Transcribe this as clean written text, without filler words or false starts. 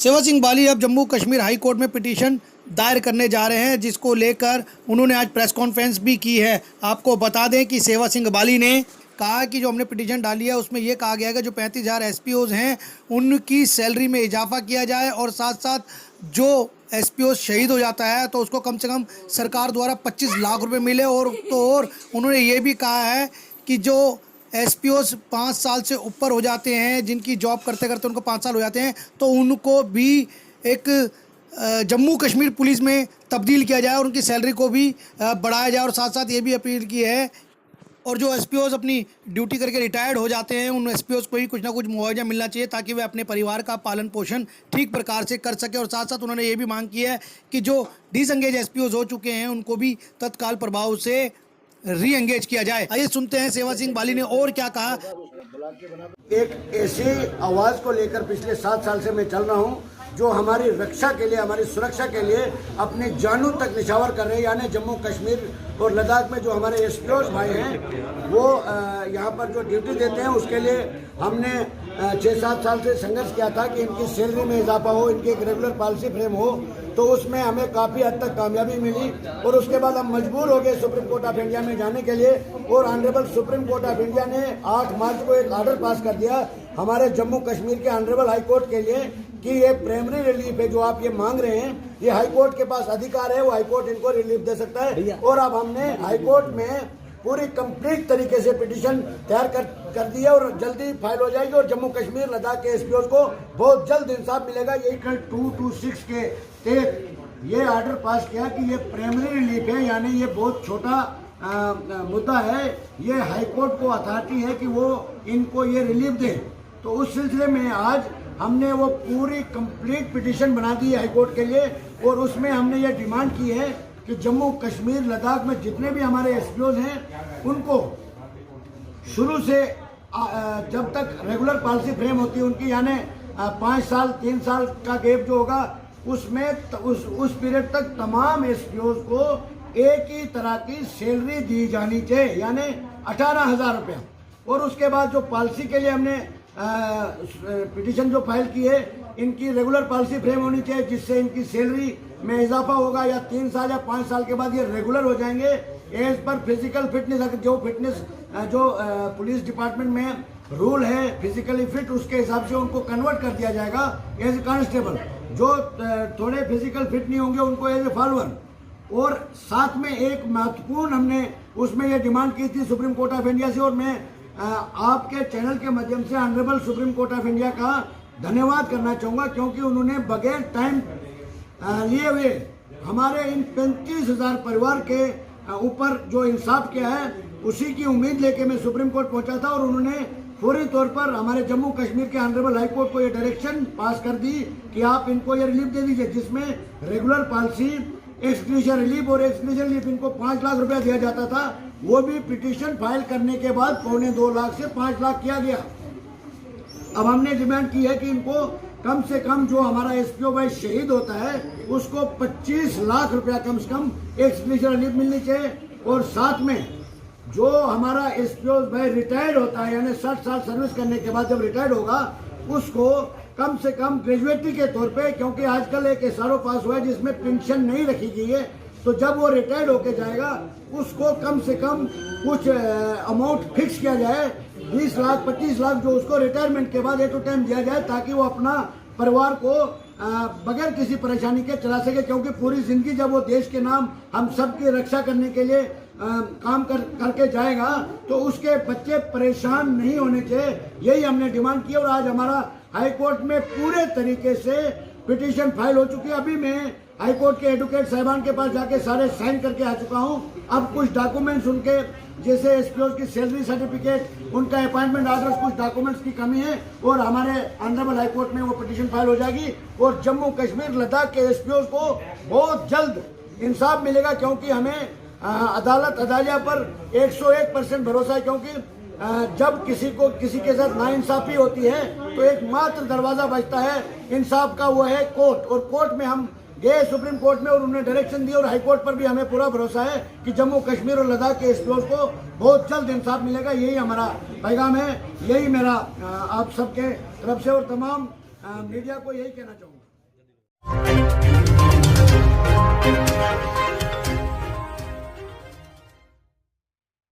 सेवा सिंह बाली अब Jammu Kashmir high court में पिटीशन दायर करने जा रहे हैं, जिसको लेकर उन्होंने आज प्रेस कॉन्फ्रेंस भी की है। आपको बता दें कि सेवा सिंह बाली ने कहा कि जो हमने पिटीशन डाली है उसमें ये कहा गया है कि जो 35,000 एसपीओज हैं उनकी सैलरी में इजाफा किया जाए और साथ साथ जो एसपीओ शहीद हो जाता है तो उसको कम से कम सरकार द्वारा 25 लाख रुपए मिले। और उन्होंने ये भी कहा है कि जो एसपीओस 5 साल से ऊपर हो जाते हैं, जिनकी जॉब करते करते उनको 5 साल हो जाते हैं, तो उनको भी एक जम्मू कश्मीर पुलिस में तब्दील किया जाए और उनकी सैलरी को भी बढ़ाया जाए। और साथ साथ ये भी अपील की है और जो एसपीओस अपनी ड्यूटी करके रिटायर्ड हो जाते हैं उन एसपीओस को ही कुछ ना कुछ मुआवजा मिलना चाहिए ताकि वे अपने परिवार का पालन पोषण ठीक प्रकार से कर सके। और साथ साथ उन्होंने ये भी मांग की है कि जो डिसएंगेज एसपीओस हो चुके हैं उनको भी तत्काल प्रभाव से री एंगेज किया जाए। आइए सुनते हैं सेवा सिंह बाली ने और क्या कहा। एक ऐसी आवाज को लेकर पिछले 7 साल से मैं चल रहा हूं जो हमारी रक्षा के लिए, हमारी सुरक्षा के लिए अपने जानों तक निछावर कर रहे हैं। यानी जम्मू कश्मीर और लद्दाख में जो हमारे एसपीओ भाई हैं वो यहाँ पर जो ड्यूटी देते हैं उसके लिए हमने 6-7 साल से संघर्ष किया था कि इनकी सैलरी में इजाफा हो, इनकी एक रेगुलर पॉलिसी फ्रेम हो। तो उसमें हमें काफ़ी हद तक कामयाबी मिली और उसके बाद हम मजबूर हो गए सुप्रीम कोर्ट ऑफ इंडिया में जाने के लिए। और honourable supreme court of India ने 8 मार्च को एक ऑर्डर पास कर दिया हमारे जम्मू कश्मीर के ऑनरेबल हाई कोर्ट के लिए कि ये प्राइमरी रिलीफ है जो आप ये मांग रहे हैं, ये हाई कोर्ट के पास अधिकार है, वो हाई कोर्ट इनको रिलीफ दे सकता है। और अब हमने हाई कोर्ट में पूरी कंप्लीट तरीके से पिटीशन तैयार कर दी है और जल्दी फाइल हो जाएगी और जम्मू कश्मीर लद्दाख के एसपीओ को बहुत जल्द इंसाफ मिलेगा। यही कल 226 के तहत ये ऑर्डर पास किया कि ये प्राइमरी रिलीफ है, यानी ये बहुत छोटा मुद्दा है। ये हाई कोर्ट को अथॉरिटी है कि वो इनको ये रिलीफ दे। तो उस सिलसिले में आज हमने वो पूरी कंप्लीट पिटीशन बना दी है हाई कोर्ट के लिए और उसमें हमने ये डिमांड की है कि जम्मू कश्मीर लद्दाख में जितने भी हमारे एसपीओज हैं उनको शुरू से जब तक रेगुलर पॉलिसी फ्रेम होती है उनकी, यानी 5 साल 3 साल का गैप जो होगा उसमें उस पीरियड तक तमाम एसपीओज को एक ही तरह की सैलरी दी जानी चाहिए, यानी 18,000 रुपया। और उसके बाद जो पॉलिसी के लिए हमने पिटीशन जो फाइल की है, इनकी रेगुलर पॉलिसी फ्रेम होनी चाहिए जिससे इनकी सैलरी में इजाफा होगा या 3 साल या 5 साल के बाद ये रेगुलर हो जाएंगे। एज पर फिजिकल फिटनेस, जो फिटनेस जो पुलिस डिपार्टमेंट में रूल है फिजिकली फिट, उसके हिसाब से उनको कन्वर्ट कर दिया जाएगा एज ए कांस्टेबल। जो थोड़े फिजिकल फिट नहीं होंगे उनको एज ए फॉलोअर। और साथ में एक महत्वपूर्ण हमने उसमें ये डिमांड की थी सुप्रीम कोर्ट ऑफ इंडिया से, और मैं आपके चैनल के माध्यम से honourable supreme court of India का धन्यवाद करना चाहूँगा क्योंकि उन्होंने बगैर टाइम लिए हुए हमारे इन 35,000 परिवार के ऊपर जो इंसाफ किया है उसी की उम्मीद लेके मैं सुप्रीम कोर्ट पहुंचा था। और उन्होंने फौरी तौर पर हमारे जम्मू कश्मीर के ऑनरेबल हाई कोर्ट को ये डायरेक्शन पास कर दी कि आप इनको ये रिलीफ दे दीजिए, जिसमें रेगुलर पॉलिसी, एक्सक्लूजन रिलीफ और एक्सक्लूजन रिलीफ इनको 5 लाख रुपया दिया जाता था, वो भी पिटीशन फाइल करने के बाद 2.25 लाख से 5 लाख किया गया। अब हमने डिमांड की है कि इनको कम से कम जो हमारा एसपीओ भाई शहीद होता है उसको 25 लाख रुपया कम से कम एक्सक्लूजन रिलीफ मिलनी चाहिए। और साथ में जो हमारा एसपीओ भाई रिटायर्ड होता है, यानी 60 साल सर्विस करने के बाद जब रिटायर्ड होगा उसको कम से कम ग्रेजुएटी के तौर पे, क्योंकि आजकल एक एसआरओ पास हुआ है जिसमें पेंशन नहीं रखी गई है, तो जब वो रिटायर्ड होके जाएगा उसको कम से कम कुछ अमाउंट फिक्स किया जाए, 20 लाख 25 लाख जो उसको रिटायरमेंट के बाद 8 टाइम दिया जाए ताकि वो अपना परिवार को बगैर किसी परेशानी के चला सके। क्योंकि पूरी जिंदगी जब वो देश के नाम हम सब की रक्षा करने के लिए काम करके जाएगा तो उसके बच्चे परेशान नहीं होने चाहिए। यही हमने डिमांड की और आज हमारा हाई कोर्ट में पूरे तरीके से पिटीशन फाइल हो चुकी है। अभी मैं हाई कोर्ट के एडवोकेट साहिबान के पास जाके सारे साइन करके आ चुका हूं। अब कुछ डॉक्यूमेंट्स उनके जैसे एसपीओ की सैलरी सर्टिफिकेट, उनका अपॉइंटमेंट ऑर्डर्स, कुछ डॉक्यूमेंट्स की कमी है और हमारे ऑनरेबल हाई कोर्ट में वो पिटीशन फाइल हो जाएगी और जम्मू कश्मीर लद्दाख के एसपीओ को बहुत जल्द इंसाफ मिलेगा। क्योंकि हमें अदालत अदालिया पर 101% भरोसा है, क्योंकि जब किसी के साथ नाइंसाफी होती है तो एकमात्र दरवाजा बचता है इंसाफ का, वो है कोर्ट। और कोर्ट में हम गए सुप्रीम कोर्ट में और उन्होंने डायरेक्शन दी और हाई कोर्ट पर भी हमें पूरा भरोसा है कि जम्मू कश्मीर और लद्दाख के एसपीओ को बहुत जल्द इंसाफ मिलेगा। यही हमारा पैगाम है, यही मेरा आप सबके तरफ से और तमाम मीडिया को यही कहना चाहूँगा। है।